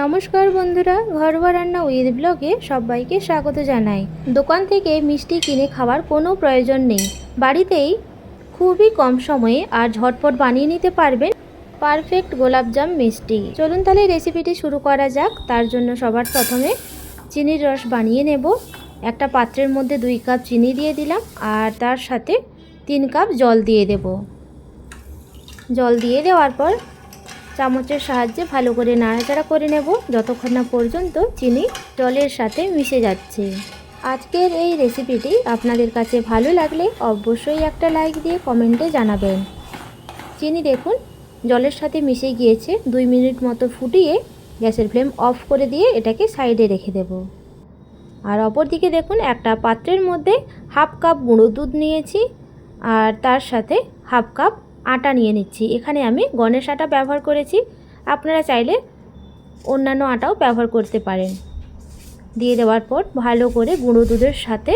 নমস্কার বন্ধুরা, ঘরোয়া রান্না উইথ ব্লগে সবাইকে স্বাগত জানাই। দোকান থেকে মিষ্টি কিনে খাওয়ার কোনো প্রয়োজন নেই, বাড়িতেই খুবই কম সময়ে আর ঝটপট বানিয়ে নিতে পারবেন পারফেক্ট গোলাপজাম মিষ্টি। চলুন তাহলে রেসিপিটি শুরু করা যাক। তার জন্য সবার প্রথমে চিনির রস বানিয়ে নেব। একটা পাত্রের মধ্যে 2 কাপ চিনি দিয়ে দিলাম আর তার সাথে 3 কাপ জল দিয়ে দেব। জল দিয়ে দেওয়ার পর চামচের সাহায্যে ভালো করে নাড়াচাড়া করে নেব যতক্ষণ না পর্যন্ত চিনি জলের সাথে মিশে যাচ্ছে। আজকের এই রেসিপিটি আপনাদের কাছে ভালো লাগলে অবশ্যই একটা লাইক দিয়ে কমেন্টে জানাবেন। চিনি দেখুন জলের সাথে মিশে গিয়েছে। 2 মিনিট মতো ফুটিয়ে গ্যাসের ফ্লেম অফ করে দিয়ে এটাকে সাইডে রেখে দেব। আর অপর দিকে দেখুন একটা পাত্রের মধ্যে হাফ কাপ গুঁড়ো দুধ নিয়েছি আর তার সাথে হাফ কাপ আটা নিয়ে নিচ্ছি। এখানে আমি গণেশ আটা ব্যবহার করেছি, আপনারা চাইলে অন্যান্য আটাও ব্যবহার করতে পারেন। দিয়ে দেওয়ার পর ভালো করে গুঁড়ো দুধের সাথে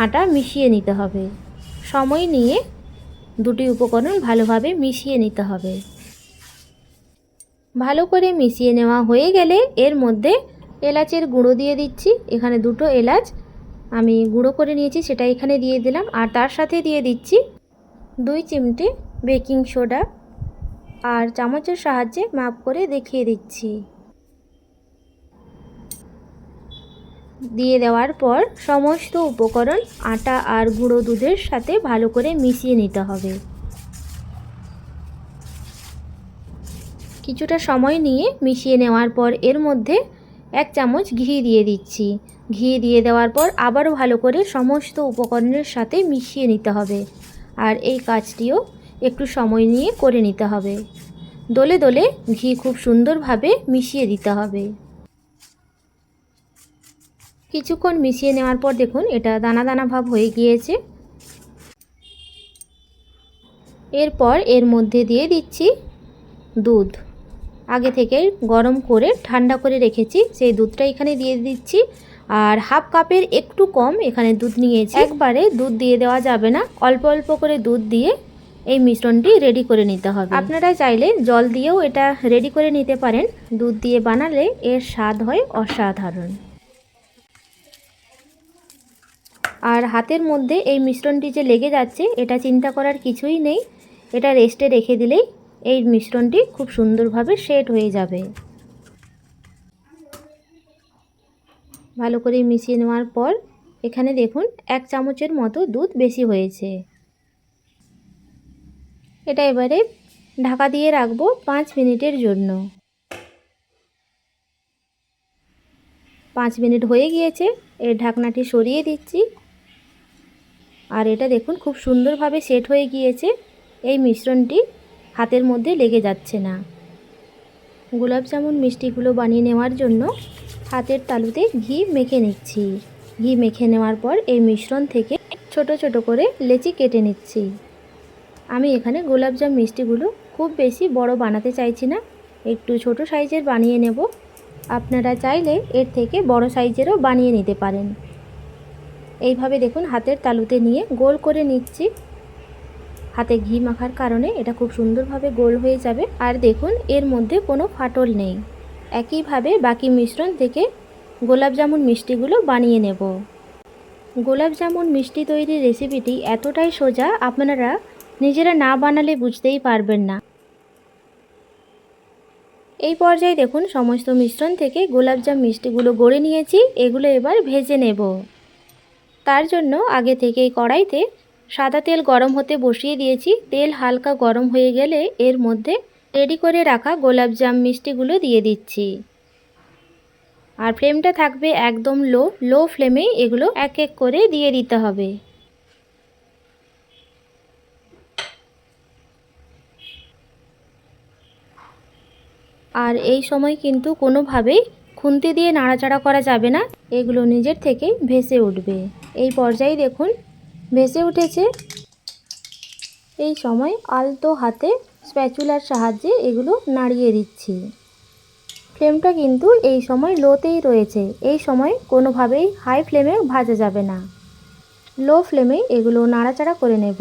আটা মিশিয়ে নিতে হবে। সময় নিয়ে দুটি উপকরণ ভালোভাবে মিশিয়ে নিতে হবে। ভালো করে মিশিয়ে নেওয়া হয়ে গেলে এর মধ্যে এলাচের গুঁড়ো দিয়ে দিচ্ছি। এখানে 2টো এলাচ আমি গুঁড়ো করে নিয়েছি, সেটা এখানে দিয়ে দিলাম। আর তার সাথে দিয়ে দিচ্ছি 2 চিমটে বেকিং সোডা আর চামচের সাহায্যে মাপ করে দেখিয়ে দিচ্ছি। দিয়ে দেওয়ার পর সমস্ত উপকরণ আটা আর গুঁড়ো দুধের সাথে ভালো করে মিশিয়ে নিতে হবে। কিছুটা সময় নিয়ে মিশিয়ে নেওয়ার পর এর মধ্যে 1 চামচ ঘি দিয়ে দিচ্ছি। ঘি দিয়ে দেওয়ার পর আবারও ভালো করে সমস্ত উপকরণের সাথে মিশিয়ে নিতে হবে। আর এই কাজটিও একটু সময় নিয়ে করে নিতে হবে। দোলে দোলে ঘি খুব সুন্দরভাবে মিশিয়ে দিতে হবে। কিছুক্ষণ মিশিয়ে নেওয়ার পর দেখুন এটা দানা দানা ভাব হয়ে গিয়েছে। এরপর এর মধ্যে দিয়ে দিচ্ছি দুধ। আগে থেকে গরম করে ঠান্ডা করে রেখেছি সেই দুধটা এখানে দিয়ে দিচ্ছি। আর হাফ কাপের একটু কম এখানে দুধ নিয়েছি। একবারে দুধ দিয়ে দেওয়া যাবে না, অল্প অল্প করে দুধ দিয়ে এই মিশ্রণটি রেডি করে নিতে হবে। আপনারা চাইলে জল দিয়েও এটা রেডি করে নিতে পারেন। দুধ দিয়ে বানালে এর স্বাদ হয় অসাধারণ। আর হাতের মধ্যে এই মিশ্রণটি যে লেগে যাচ্ছে এটা চিন্তা করার কিছুই নেই, এটা রেস্টে রেখে দিলেই এই মিশ্রণটি খুব সুন্দরভাবে সেট হয়ে যাবে। ভালো করে মিশিয়ে নেওয়ার পর এখানে দেখুন 1 চামচের মতো দুধ বেশি হয়েছে। এটা এবারে ঢাকা দিয়ে রাখবো 5 মিনিটের জন্য। 5 মিনিট হয়ে গিয়েছে, এর ঢাকনাটি সরিয়ে দিচ্ছি। আর এটা দেখুন খুব সুন্দরভাবে সেট হয়ে গিয়েছে। এই মিশ্রণটি হাতের মধ্যে লেগে যাচ্ছে না। গোলাপ জামুন মিষ্টিগুলো বানিয়ে নেওয়ার জন্য হাতের তালুতে ঘি মেখে নিচ্ছি। ঘি মেখে নেওয়ার পর এই মিশ্রণ থেকে ছোট ছোট করে লেচি কেটে নিচ্ছি। আমি এখানে গোলাপজাম মিষ্টিগুলো খুব বেশি বড় বানাতে চাইছি না, একটু ছোট সাইজের বানিয়ে নেব। আপনারা চাইলে এর থেকে বড় সাইজেরও বানিয়ে নিতে পারেন। এইভাবে দেখুন হাতের তালুতে নিয়ে গোল করে নিচ্ছি। হাতে ঘি মাখার কারণে এটা খুব সুন্দরভাবে গোল হয়ে যাবে। আর দেখুন এর মধ্যে কোনো ফাটল নেই। একইভাবে বাকি মিশ্রণ থেকে গোলাপ জামুন মিষ্টিগুলো বানিয়ে নেব। গোলাপ জামুন মিষ্টি তৈরির রেসিপিটি এতটাই সোজা, আপনারা নিজেরা না বানালে বুঝতেই পারবেন না। এই পর্যায়ে দেখুন সমস্ত মিশ্রণ থেকে গোলাপজাম মিষ্টিগুলো গড়ে নিয়েছি। এগুলো এবার ভেজে নেব। তার জন্য আগে থেকেই কড়াইতে সাদা তেল গরম হতে বসিয়ে দিয়েছি। তেল হালকা গরম হয়ে গেলে এর মধ্যে রেডি করে রাখা গোলাপজাম মিষ্টিগুলো দিয়ে দিচ্ছি। আর ফ্লেমটা থাকবে একদম লো ফ্লেমে এগুলো এক এক করে দিয়ে দিতে হবে। আর এই সময় কিন্তু কোনোভাবেই খুন্তি দিয়ে নাড়াচাড়া করা যাবে না, এগুলো নিজের থেকেই ভেসে উঠবে। এই পর্যায়ে দেখুন ভেসে উঠেছে। এই সময় আলতো হাতে স্প্যাচুলার সাহায্যে এগুলো নাড়িয়ে দিচ্ছি। ফ্লেমটা কিন্তু এই সময় লোতেই রয়েছে। এই সময় কোনোভাবেই হাই ফ্লেমে ভাজা যাবে না, লো ফ্লেমে এগুলো নাড়াচাড়া করে নেব।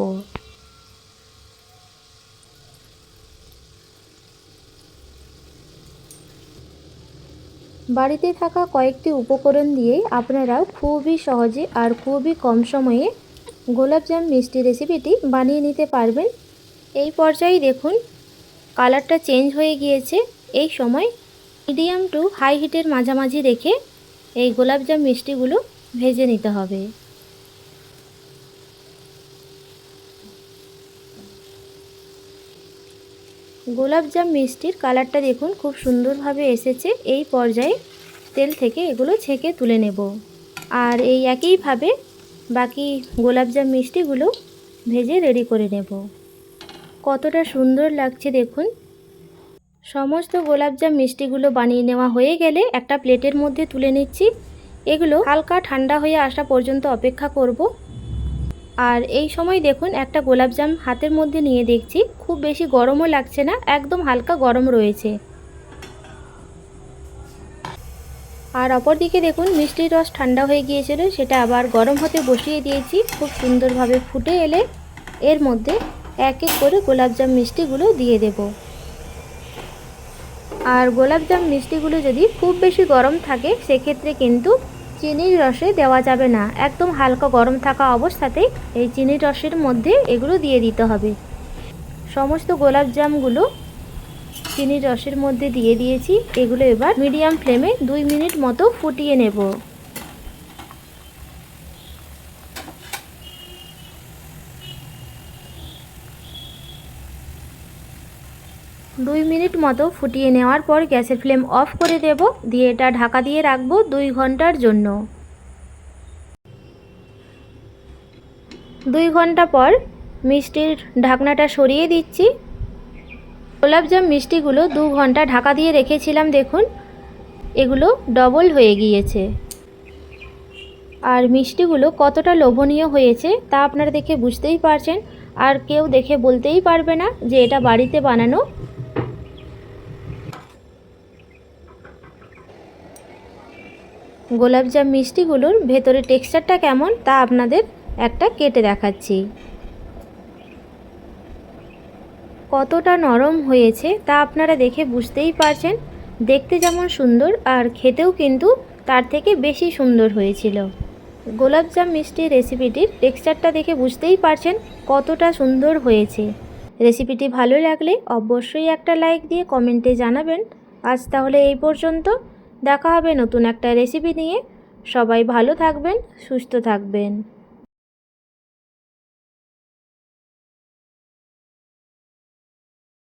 বাড়িতে থাকা কয়েকটি উপকরণ দিয়েই আপনারা খুবই সহজে আর খুবই কম সময়ে গোলাপজাম মিষ্টি রেসিপিটি বানিয়ে নিতে পারবেন। এই পর্যায়ে দেখুন কালারটা চেঞ্জ হয়ে গিয়েছে। এই সময় মিডিয়াম টু হাই হিটের মাঝামাঝি রেখে এই গোলাপজাম মিষ্টিগুলো ভেজে নিতে হবে। গোলাপজাম মিষ্টির কালারটা দেখুন খুব সুন্দরভাবে এসেছে। এই পর্যায়ে তেল থেকে এগুলো ছেঁকে তুলে নেব। আর এই একইভাবে বাকি গোলাপজাম মিষ্টিগুলো ভেজে রেডি করে নেব। কতটা সুন্দর লাগছে দেখুন। সমস্ত গোলাপজাম মিষ্টিগুলো বানিয়ে নেওয়া হয়ে গেলে একটা প্লেটের মধ্যে তুলে নিচ্ছি। এগুলো হালকা ঠান্ডা হয়ে আসা পর্যন্ত অপেক্ষা করব। আর এই সময় দেখুন একটা গোলাপজাম হাতের মধ্যে নিয়ে দেখছি খুব বেশি গরমও লাগছে না, একদম হালকা গরম রয়েছে। আর অপরদিকে দেখুন মিষ্টির রস ঠান্ডা হয়ে গিয়েছিল, সেটা আবার গরম হতে বসিয়ে দিয়েছি। খুব সুন্দরভাবে ফুটে এলে এর মধ্যে এক এক করে গোলাপজাম মিষ্টিগুলো দিয়ে দেব। আর গোলাপজাম মিষ্টিগুলো যদি খুব বেশি গরম থাকে সেক্ষেত্রে কিন্তু চিনির রসে দেওয়া যাবে না। একদম হালকা গরম থাকা অবস্থাতেই এই চিনির রসের মধ্যে এগুলো দিয়ে দিতে হবে। সমস্ত গোলাপজামগুলো চিনির রসের মধ্যে দিয়ে দিয়েছি। এগুলো এবার মিডিয়াম ফ্লেমে 2 মিনিট মতো ফুটিয়ে নেব। 2 মিনিট মতো ফুটিয়ে নেওয়ার পর গ্যাসের ফ্লেম অফ করে দেব। দিয়ে এটা ঢাকা দিয়ে রাখবো 2 ঘন্টার জন্য। 2 ঘন্টা পর মিষ্টির ঢাকনাটা সরিয়ে দিচ্ছি। গোলাপজাম মিষ্টিগুলো 2 ঘন্টা ঢাকা দিয়ে রেখেছিলাম, দেখুন এগুলো ডবল হয়ে গিয়েছে। আর মিষ্টিগুলো কতটা লোভনীয় হয়েছে তা আপনারা দেখে বুঝতেই পারছেন। আর কেউ দেখে বলতেই পারবে না যে এটা বাড়িতে বানানো। গোলাপজাম মিষ্টিগুলোর ভেতরে টেক্সচারটা কেমন তা আপনাদের একটা কেটে দেখাচ্ছি। কতটা নরম হয়েছে তা আপনারা দেখে বুঝতেই পারছেন। দেখতে যেমন সুন্দর আর খেতেও কিন্তু তার থেকে বেশি সুন্দর হয়েছিল। গোলাপজাম মিষ্টি রেসিপিটির টেক্সচারটা দেখে বুঝতেই পারছেন কতটা সুন্দর হয়েছে। রেসিপিটি ভালো লাগলে অবশ্যই একটা লাইক দিয়ে কমেন্টে জানাবেন। আজ তাহলে এই পর্যন্ত, দেখা হবে নতুন একটা রেসিপি নিয়ে। সবাই ভালো থাকবেন, সুস্থ থাকবেন।